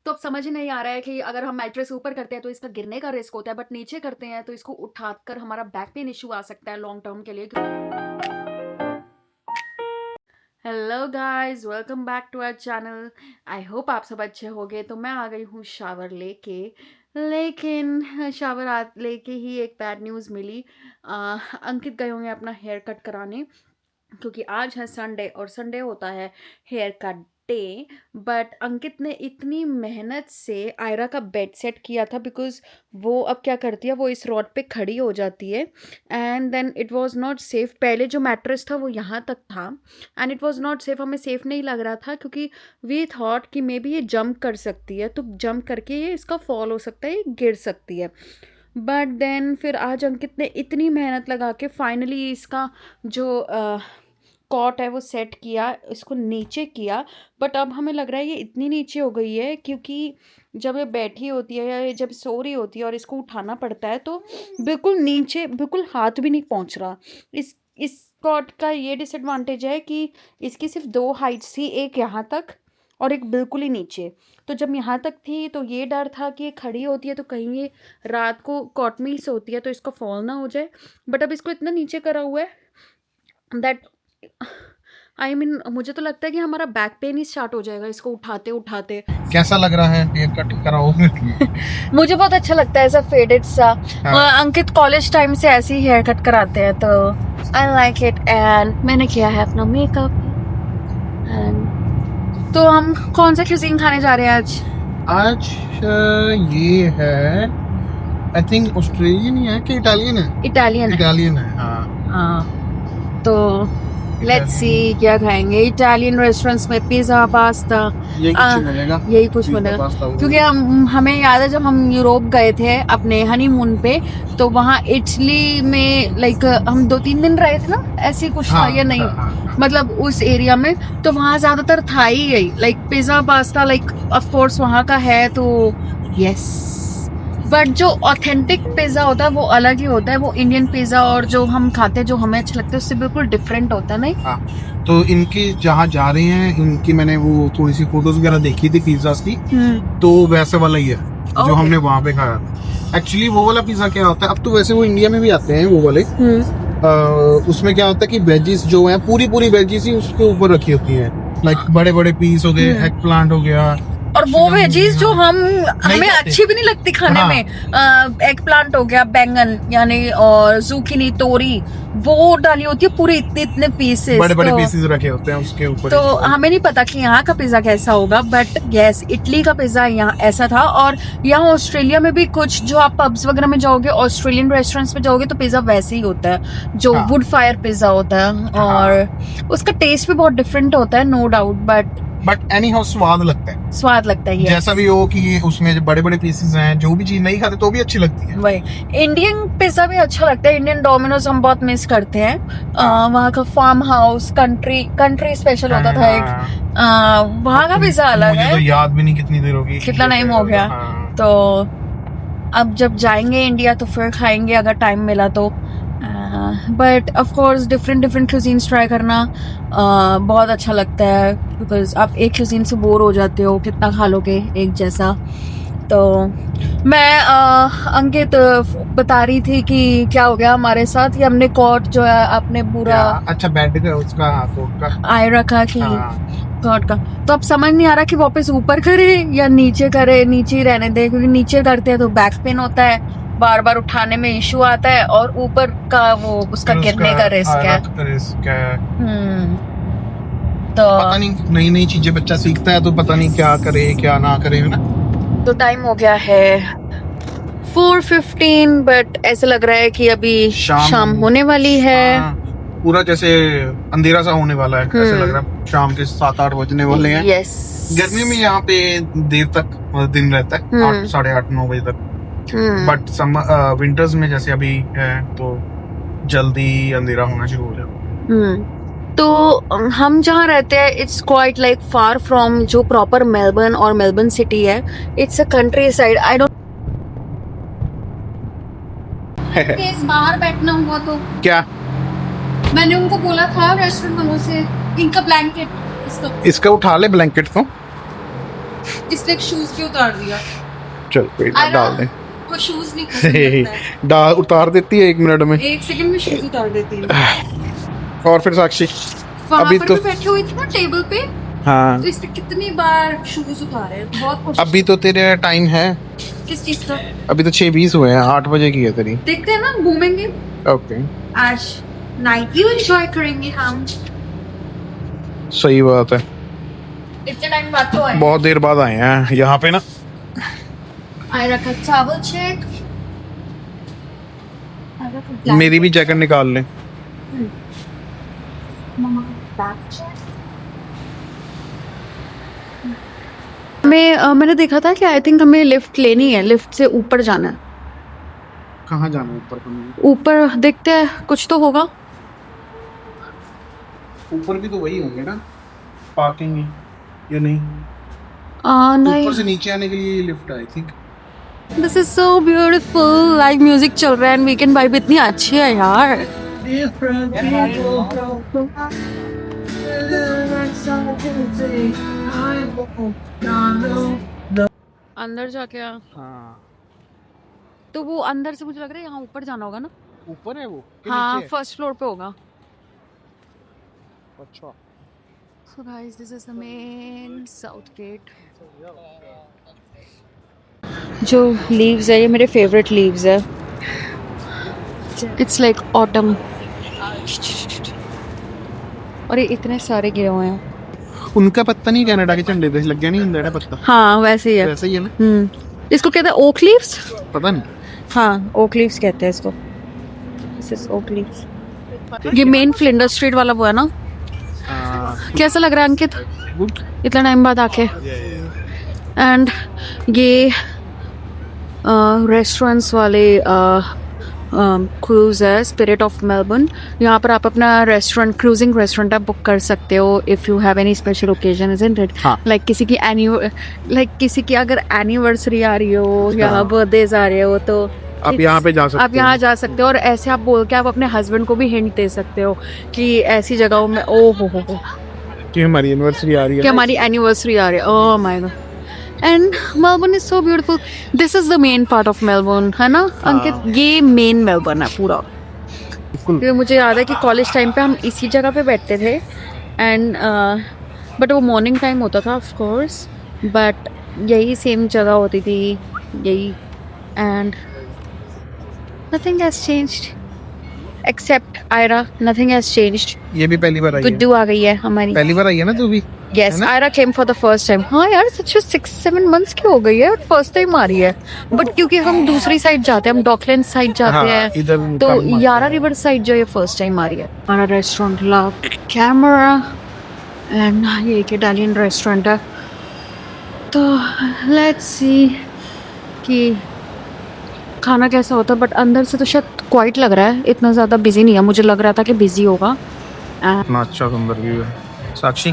तो अब समझ ही नहीं आ रहा है कि अगर हम मैट्रेस ऊपर करते हैं तो इसका गिरने का रिस्क होता है, बट नीचे करते हैं तो इसको उठाकर हमारा बैक पेन इशू आ सकता है लॉन्ग टर्म के लिए। Hello guys, welcome back to our channel. I hope आप सब अच्छे होंगे। तो मैं आ गई हूँ शावर लेके, लेकिन शावर लेके ही एक बैड न्यूज़ मिली। अंकित गए होंगे अपना हेयर कट कराने, क्योंकि आज है संडे और संडे होता है हेयर कट डे। बट अंकित ने इतनी मेहनत से आयरा का बेड सेट किया था, बिकॉज वो अब क्या करती है, वो इस रॉड पे खड़ी हो जाती है and then it was not safe. पहले जो मैट्रेस था वो यहाँ तक था and it was not safe, हमें सेफ नहीं लग रहा था, क्योंकि वी थॉट कि मे बी ये जंप कर सकती है, तो जंप करके ये इसका फॉल हो सकता है, ये गिर सकती है। बट देन फिर आज अंकित ने इतनी मेहनत लगा के फाइनली इसका जो कॉट है वो सेट किया, इसको नीचे किया। बट अब हमें लग रहा है ये इतनी नीचे हो गई है, क्योंकि जब ये बैठी होती है या ये जब सो रही होती है और इसको उठाना पड़ता है तो बिल्कुल नीचे, बिल्कुल हाथ भी नहीं पहुंच रहा। इस कॉट का ये डिसएडवांटेज है कि इसकी सिर्फ 2 हाइट्स थी, एक यहाँ तक और एक बिल्कुल ही नीचे। तो जब यहाँ तक थी तो ये डर था कि ये खड़ी होती है तो कहीं ये रात को कॉट में ही सोती है तो इसका फॉल ना हो जाए। बट अब इसको इतना नीचे करा हुआ है दैट मुझे तो लगता है कि हमारा बैक पेन ही स्टार्ट हो जाएगा इसको उठाते उठाते। कैसा लग रहा है हेयर कट कराओगे? मुझे बहुत अच्छा लगता है ऐसा फेडेड सा। अंकित कॉलेज टाइम से ऐसे ही हेयर कट कराते हैं तो आई लाइक इट। एंड मैंने किया है अपना मेकअप। तो हम कौन सा क्यूजीन खाने जा रहे हैं आज? ये है आई थिंक ऑस्ट्रेलियन ही है कि इटालियन है? इटालियन है हाँ। तो लेट्स सी क्या खाएंगे। इटालियन रेस्टोरेंट्स में पिज्जा, पास्ता, यही कुछ मिलेगा। क्योंकि हमें याद है जब हम यूरोप गए थे अपने हनीमून पे, तो वहाँ इटली में लाइक हम 2-3 दिन रहे थे ना, ऐसी कुछ था या नहीं, मतलब उस एरिया में। तो वहाँ ज्यादातर था ही यही, like pizza pasta, like of course वहाँ का है तो यस। बट जो ऑथेंटिक पिज्जा होता है वो अलग ही होता है। वो इंडियन पिज्जा और जो हम खाते हैं, जो हमें अच्छा लगता है, उससे बिल्कुल डिफरेंट होता है, नहीं? हाँ। तो इनकी जहाँ जा रहे हैं, इनकी मैंने वो थोड़ी सी फोटोज वगैरह देखी थी पिज्जा की, तो वैसे वाला ही है जो हमने वहाँ पे खाया। एक्चुअली वो वाला पिज्जा क्या होता है, अब तो वैसे वो इंडिया में भी आते हैं वो वाले। उसमें क्या होता है कि वेजिस जो है, पूरी वेजिस ही उसके ऊपर रखी होती है, लाइक बड़े बड़े पीस हो गए, एग प्लांट हो गया, और वो वेजीज जो हमें अच्छी भी नहीं लगती खाने में। एग प्लांट हो गया, बैंगन यानी और जुकीनी, तोरी, वो डाली होती है पूरे इतने पीसेस, बड़े पीसेस रखे होते हैं उसके ऊपर। तो हमें नहीं पता कि यहाँ का पिज्जा कैसा होगा, बट यस इटली का पिज्जा यहाँ ऐसा था। और यहाँ ऑस्ट्रेलिया में भी कुछ जो आप पब्स वगैरह में जाओगे, ऑस्ट्रेलियन रेस्टोरेंट्स में जाओगे, तो पिज्जा वैसे ही होता है, जो वुड फायर पिज्जा होता है। और उसका टेस्ट भी बहुत डिफरेंट होता है, no doubt, but anyhow स्वाद लगता है yes. जैसा भी हो कि उसमें जो बड़े पीसेस हैं, जो भी चीज नहीं खाते तो भी अच्छी लगती है। वही इंडियन पिज्जा भी अच्छा लगता है। इंडियन डोमिनोज हम बहुत मिस करते हैं। वहाँ का फार्म हाउस कंट्री स्पेशल होता था एक, वहाँ का पिज्जा अलग है। मुझे तो याद भी नहीं कितनी देर होगी, कितना टाइम हो गया। तो अब जब जाएंगे इंडिया तो फिर खाएंगे अगर टाइम मिला तो। But of course different cuisines try करना बहुत अच्छा लगता है, बिकॉज आप एक क्यूजीन से बोर हो जाते हो, कितना खा लोगे एक जैसा। तो मैं अंकित बता रही थी कि क्या हो गया हमारे साथ, कि हमने कॉट जो है आपने पूरा अच्छा बेड का उसका आए रखा कि कॉट का। तो अब समझ नहीं आ रहा कि वापस ऊपर करे या नीचे करे। नीचे ही रहने दे, क्योंकि नीचे करते हैं तो बैक पेन होता है, बार बार उठाने में इशू आता है, और ऊपर का वो उसका गिरने का रिस्क है। तो पता नहीं, नई चीजें बच्चा सीखता है तो पता नहीं क्या करे क्या ना करे, है ना। तो टाइम हो गया है 4:15, बट ऐसा लग रहा है कि अभी शाम होने वाली है। पूरा जैसे अंधेरा सा होने वाला है, ऐसा लग रहा है शाम के 7-8 बजने वाले हैं। यस। गर्मी में यहाँ पे देर तक दिन रहता है, 8, 8:30, 9 बजे तक। बट विंटर्स में जैसे अभी है तो जल्दी अंधेरा होना शुरू हो जाता है। तो हम जहाँ रहते हैं it's quite like far from जो प्रॉपर मेलबर्न और मेलबर्न सिटी है। It's a country side. I don't बाहर बैठना हुआ तो क्या मैंने उनको बोला था रेस्टोरेंट वालों से, इनका ब्लैंकेट इसका उठा ले ब्लैंकेट को। इसलिए शूज क्यों उतार दिया? चल कोई ना, डाल दे। वो शूज नहीं पसंद करता है। डाल उतार देती है 1 मिनट में। 1 सेकंड में शूज उतार देती है। और फिर साक्षी वहाँ अभी पर तो भी बैठी हुई थी ना टेबल पे, हाँ तो इसने कितनी बार शूज उतारे हैं, बहुत कोशिश। अभी तो तेरे टाइम है, किस चीज का? अभी तो 6:20 हुए हैं, 8 बजे की है तेरी। देखते हैं ना, घूमेंगे ओके आज, नाइट व्यू एंजॉय करेंगे हम। सही बात है, इतने टाइम बाद तो आए। बहुत देर बाद आए हैं यहाँ पे ना। आई रखा चावल चेक, मेरी भी जैकेट निकाल ले। मैंने देखा था कि आई थिंक हमें लिफ्ट लेनी है, लिफ्ट से ऊपर जाना है। कहाँ जाना है ऊपर? ऊपर देखते हैं, कुछ तो होगा ऊपर भी तो वही होंगे ना, पार्किंग या नहीं? नहीं। ऊपर से नीचे आने के लिए lift I think. This is so beautiful, live music चल रहा है एंड वीकेंड वाइब इतनी अच्छी है यार। अंदर जाके हाँ तो वो अंदर से मुझे लग रहा है यहाँ ऊपर जाना होगा ना। ऊपर है वो कि हाँ, नीचे है? फर्स्ट फ्लोर पे होगा। अच्छा So guys, this is the main south gate. जो लीव्स है, ये मेरे फेवरेट लीव्स है। इट्स लाइक ऑटम, और ये इतने सारे गिरे हुए हैं। उनका पत्ता नहीं कनाडा के झंडे पे लग गया नहीं ਹੁੰਦਾ पत्ता? हाँ वैसे ही है। वैसे ही है ना। इसको कहते हैं ओक लीव्स। पता नहीं। हाँ ओक लीव्स कहते हैं इसको। This is okay leaves. ये मेन फ्लिंडर स्ट्रीट वाला वो है ना। कैसा लग रहा है अंकित इतना टाइम बाद आके? एंड ये रेस्टोरेंट्स वाले क्रूज है, स्पिरिट ऑफ मेलबर्न। यहाँ पर आप अपना रेस्टोरेंट, क्रूजिंग रेस्टोरेंट आप बुक कर सकते हो if you have any special occasion, isn't it? Like किसी की अगर एनिवर्सरी आ रही हो या बर्थडेज आ रहे हो तो आप यहाँ पे जा सकते हो। आप यहाँ जा सकते हो, और ऐसे आप बोल के आप अपने हस्बैंड को भी हिंट दे सकते हो कि ऐसी जगहों में ओ हो कि हमारी एनिवर्सरी आ रही है, कि हमारी एनिवर्सरी आ रही है। Oh my God, and Melbourne is so beautiful. This is the main part of Melbourne, है ना अंकित? ये मेन मेलबर्न है पूरा। क्योंकि मुझे याद है कि कॉलेज टाइम पे हम इसी जगह पे बैठते थे, एंड बट वो मॉर्निंग टाइम होता था ऑफ कोर्स, बट यही सेम जगह होती थी यही, and nothing has changed except Ira, nothing has changed. ये भी पहली बार आई है। गुड्डू आ गई है हमारी। पहली बार आई है ना तू भी? Yes, Ira came for the first time. हाँ यार सच में 6-7 months की हो गई है, फर्स्ट टाइम आ रही है। बट क्योंकि हम दूसरी साइड जाते हैं, हम डॉकलैंड साइड जाते हैं, इधर तो यारा रिवर साइड जो ये फर्स्ट टाइम आ रही है। हमारा रेस्टोरेंट ला कैमरा, एंड ये एक इटालियन रेस्टोरेंट है। तो लेट्स सी कि खाना कैसा होता है, बट अंदर से तो शायद क्वाइट लग रहा है, इतना ज़्यादा बिजी नहीं है। मुझे लग रहा था कि बिजी होगा। इतना अच्छा सुंदर व्यू है। साक्षी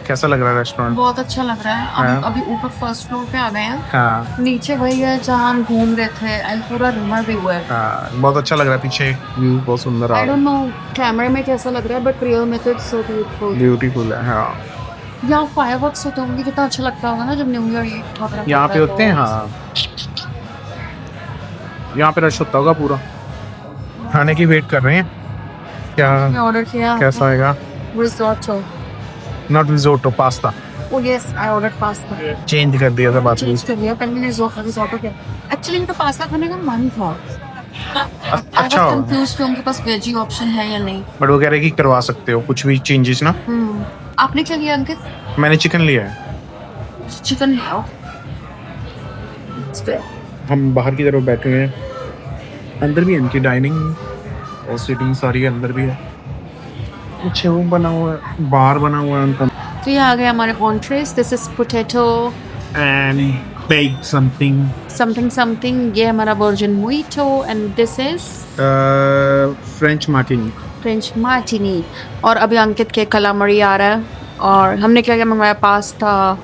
कैसा लग रहा है रेस्टोरेंट? बहुत अच्छा लग रहा है। हम अभी ऊपर फर्स्ट फ्लोर पे आ गए हैं। हाँ नीचे वही है जहाँ हम घूम रहे थे, एंड पूरा रिवर भी हुआ है। हाँ, बहुत अच्छा लग रहा है, पीछे व्यू बहुत सुंदर आ आई रहा डोंट नो कैमरे में कैसा लग रहा है, बट रियल में तो इट्स सो ब्यूटीफुल। ब्यूटीफुल है। हाँ यहाँ फायरवर्क्स होते होंगे, कितना अच्छा लगता होगा ना जब न्यू ईयर यहाँ पे होते हैं। हाँ यहाँ पे रश होता होगा पूरा। खाने की वेट कर रहे हैं क्या? ऑर्डर किया कैसा आएगा? Risotto, not risotto, pasta. Oh yes I ordered pasta. Change कर दिया था बात। चेंज कर लिया, पहले मैंने रिसोटो किया। एक्चुअली इनका पास्ता खाने का मन था। अच्छा हो कंफ्यूज कि उनके पास वेजी ऑप्शन है या नहीं, बट वो कह रहे कि करवा सकते हो कुछ भी चेंजेस ना। आपने क्या लिया अंकित? मैंने चिकन लिया है। चिकन ले आओ। हम बाहर की तरफ बैठे हुए हैं, अंदर भी है इनकी डाइनिंग और सीटिंग सारी अंदर भी है। पीछे वो बना हुआ है, बार बना हुआ है उनका। तो ये आ गया हमारे entrees. This is potato and bake something. ये हमारा virgin mojito, and this is French martini. और अभी अंकित के कलामरी आ रहा है, और हमने क्या क्या मंगवाया? पास्ता।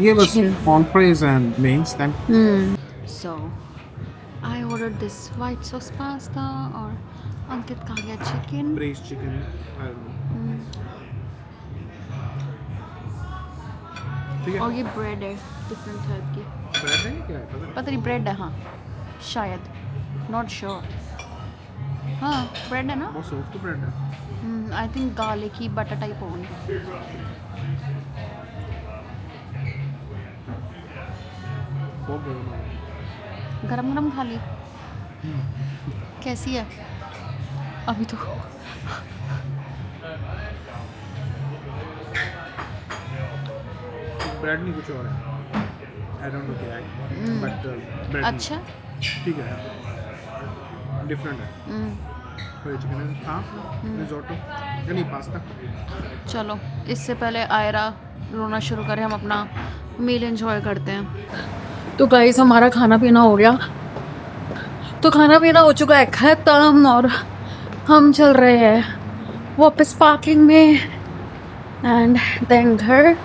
ये बस entrees and mains then. So I ordered this white sauce pasta, और अंकित खा गया चिकन। Breast chicken. ठीक है। और ये ब्रेड है डिफरेंट टाइप की, ब्रेड है क्या है पता पता नहीं ब्रेड है हाँ शायद, नॉट श्योर। हाँ ब्रेड है ना, बहुत सॉफ्ट ब्रेड है। आई थिंक गार्लिक की बटर टाइप होगी। बहुत बढ़िया। गरम गरम खा ली, कैसी है अभी तो? ब्रेड नहीं कुछ और है, आई डोंट नो क्या है, बट ब्रेड अच्छा ठीक है, डिफरेंट है। कोई चिकन है, हाँ रिजोटो नहीं पास्ता। चलो इससे पहले आयरा रोना शुरू करें, हम अपना मील एंजॉय करते हैं। तो गाइस हमारा खाना पीना हो गया, तो खाना पीना हो चुका है खत्म और हम चल रहे हैं वापस पार्किंग में एंड देन घर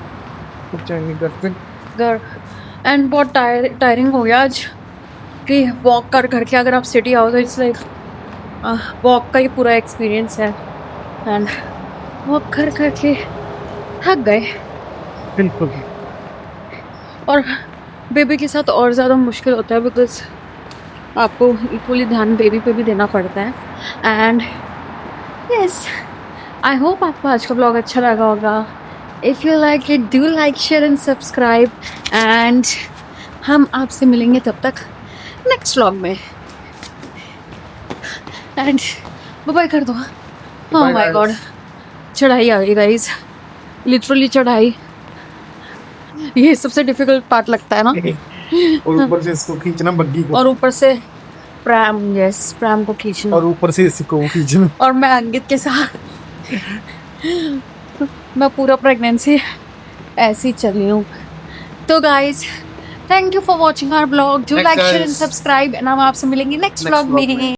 एंड बहुत टायरिंग हो गया आज कि वॉक कर करके, अगर आप सिटी आओ तो इट्स लाइक वॉक का ही पूरा एक्सपीरियंस है एंड वॉक कर करके थक गए। बिल्कुल। और बेबी के साथ और ज़्यादा मुश्किल होता है बिकॉज आपको इक्वली ध्यान बेबी पे भी देना पड़ता है। एंड यस आई होप आपको आज का ब्लॉग अच्छा लगा होगा। If you like it do like share and subscribe and हम आपसे मिलेंगे तब तक नेक्स्ट व्लॉग में एंड बाय कर दो। ओह माय गॉड चढ़ाई आ गई गाइस, लिटरली चढ़ाई, ये सबसे डिफिकल्ट पार्ट लगता है ना। और ऊपर से इसको खींचना बग्गी को, और ऊपर से प्रैम, यस प्रैम को खींचना, और ऊपर से इसको खींचना। और मैं अंकित के साथ मैं पूरा प्रेगनेंसी ऐसे ही चली हूँ। तो guys thank you for watching our blog, do like share and subscribe and हम आपसे मिलेंगे नेक्स्ट ब्लॉग में।